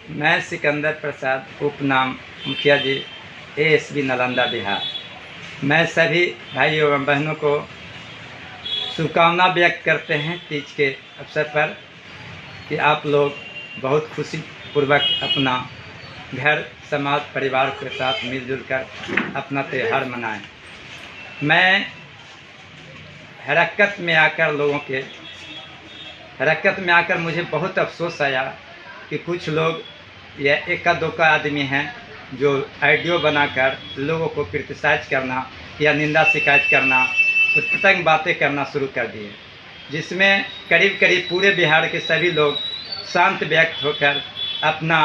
मैं सिकंदर प्रसाद, उपनाम मुखिया जी, एएसबी नालंदा बिहार। मैं सभी भाइयों एवं बहनों को शुभकामना व्यक्त करते हैं तीज के अवसर पर कि आप लोग बहुत खुशीपूर्वक अपना घर, समाज, परिवार के साथ मिलजुल कर अपना त्यौहार मनाएं। मैं हरकत में आकर मुझे बहुत अफसोस आया कि कुछ लोग या एका दोका आदमी हैं जो ऑडियो बनाकर लोगों को क्रिटिसाइज करना या निंदा शिकायत करना, कुछ बातें करना शुरू कर दिए, जिसमें करीब करीब पूरे बिहार के सभी लोग शांत व्यक्त होकर अपना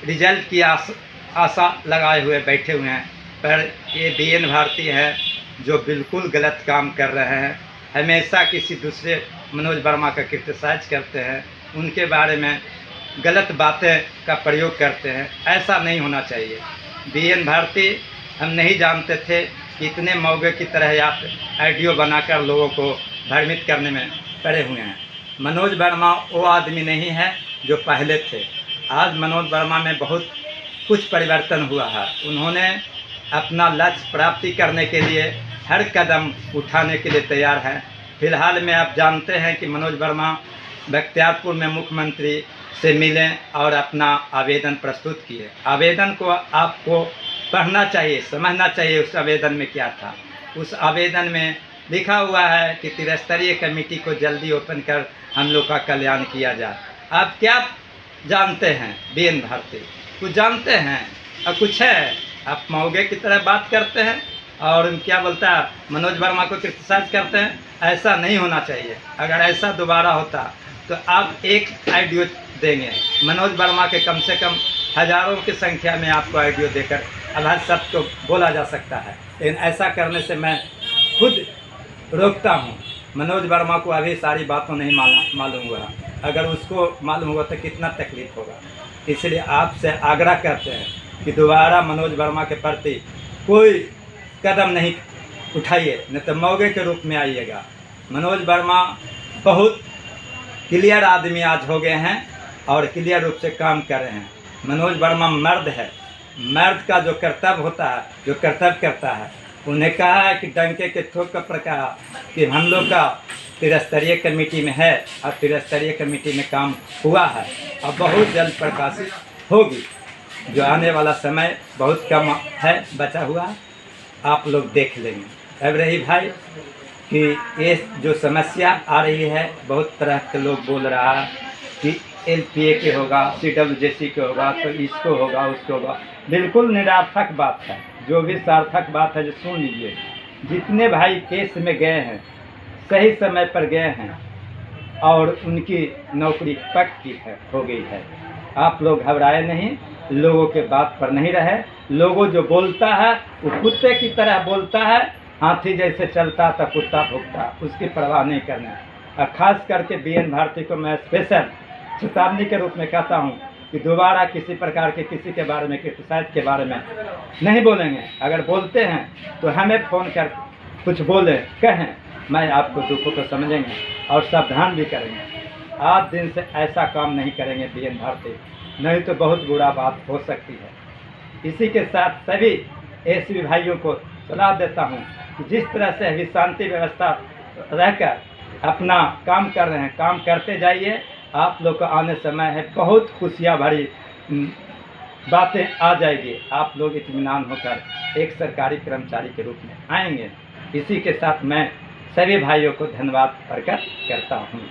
रिजल्ट की आशा लगाए हुए बैठे हुए हैं। पर ये बीएन भारती है जो बिल्कुल गलत काम कर रहे हैं। हमेशा किसी दूसरे मनोज वर्मा का क्रिटिसाइज करते हैं, उनके बारे में गलत बातें का प्रयोग करते हैं। ऐसा नहीं होना चाहिए। बीएन भारती हम नहीं जानते थे कि इतने मौगे की तरह आप ऑडियो बनाकर लोगों को भ्रमित करने में पड़े हुए हैं। मनोज वर्मा वो आदमी नहीं है जो पहले थे। आज मनोज वर्मा में बहुत कुछ परिवर्तन हुआ है। उन्होंने अपना लक्ष्य प्राप्ति करने के लिए हर कदम उठाने के लिए तैयार हैं। फिलहाल में आप जानते हैं कि मनोज वर्मा बख्तियारपुर में मुख्यमंत्री से मिले और अपना आवेदन प्रस्तुत किए। आवेदन को आपको पढ़ना चाहिए, समझना चाहिए उस आवेदन में क्या था। उस आवेदन में लिखा हुआ है कि त्रिस्तरीय कमेटी को जल्दी ओपन कर हम लोग का कल्याण किया जाए। आप क्या जानते हैं? बीएन भारती कुछ जानते हैं और कुछ है? आप मौगे की तरह बात करते हैं और क्या बोलता है, मनोज वर्मा को क्रिटिसाइज करते हैं। ऐसा नहीं होना चाहिए। अगर ऐसा दोबारा होता तो आप एक ऑडियो देंगे, मनोज वर्मा के कम से कम हज़ारों की संख्या में आपको ऑडियो देकर अभद्र शब्द को बोला जा सकता है। लेकिन ऐसा करने से मैं खुद रोकता हूँ। मनोज वर्मा को अभी सारी बातों नहीं मालूम हुआ। अगर उसको मालूम हुआ तो कितना तकलीफ होगा। इसलिए आपसे आग्रह करते हैं कि दोबारा मनोज वर्मा के प्रति कोई कदम नहीं उठाइए, नहीं तो मौगे के रूप में आइएगा। मनोज वर्मा बहुत क्लियर आदमी आज हो गए हैं और क्लियर रूप से काम कर रहे हैं। मनोज वर्मा मर्द है। मर्द का जो कर्तव्य होता है, जो कर्तव्य करता है, उन्हें कहा है कि डंके के ठोक पर कहा कि हम लोग का त्रिस्तरीय कमेटी में है और त्रिस्तरीय कमेटी में काम हुआ है और बहुत जल्द प्रकाशित होगी। जो आने वाला समय बहुत कम है, बचा हुआ है, आप लोग देख लेंगे। अब रही भाई कि ये जो समस्या आ रही है, बहुत तरह के लोग बोल रहा है कि एलपीए के होगा, सीडब्ल्यूजेसी के होगा, तो इसको होगा, उसको होगा। बिल्कुल निरर्थक बात है। जो भी सार्थक बात है जो सुन लीजिए। जितने भाई केस में गए हैं, सही समय पर गए हैं और उनकी नौकरी पक्की हो गई है। आप लोग घबराए नहीं, लोगों के बात पर नहीं रहे। लोगों जो बोलता है वो कुत्ते की तरह बोलता है, हाथी जैसे चलता तो कुत्ता भुगता, उसकी परवाह नहीं करना। और ख़ास करके बीएन भारती को मैं स्पेशल चेतावनी के रूप में कहता हूँ कि दोबारा किसी प्रकार के किसी के बारे में, क्रिटिसाइज के बारे में नहीं बोलेंगे। अगर बोलते हैं तो हमें फ़ोन कर कुछ बोले, कहें, मैं आपको दुखों को समझेंगे और सावधान भी करेंगे। आज दिन से ऐसा काम नहीं करेंगे बीएन भारती, नहीं तो बहुत बुरा बात हो सकती है। इसी के साथ सभी एएसबी भाइयों को सलाह देता हूँ कि जिस तरह से अभी शांति व्यवस्था रहकर अपना काम कर रहे हैं, काम करते जाइए। आप लोग का आने समय है, बहुत खुशियाँ भरी बातें आ जाएगी। आप लोग इत्मीनान होकर एक सरकारी कर्मचारी के रूप में आएंगे। इसी के साथ मैं सभी भाइयों को धन्यवाद प्रकट करता हूँ।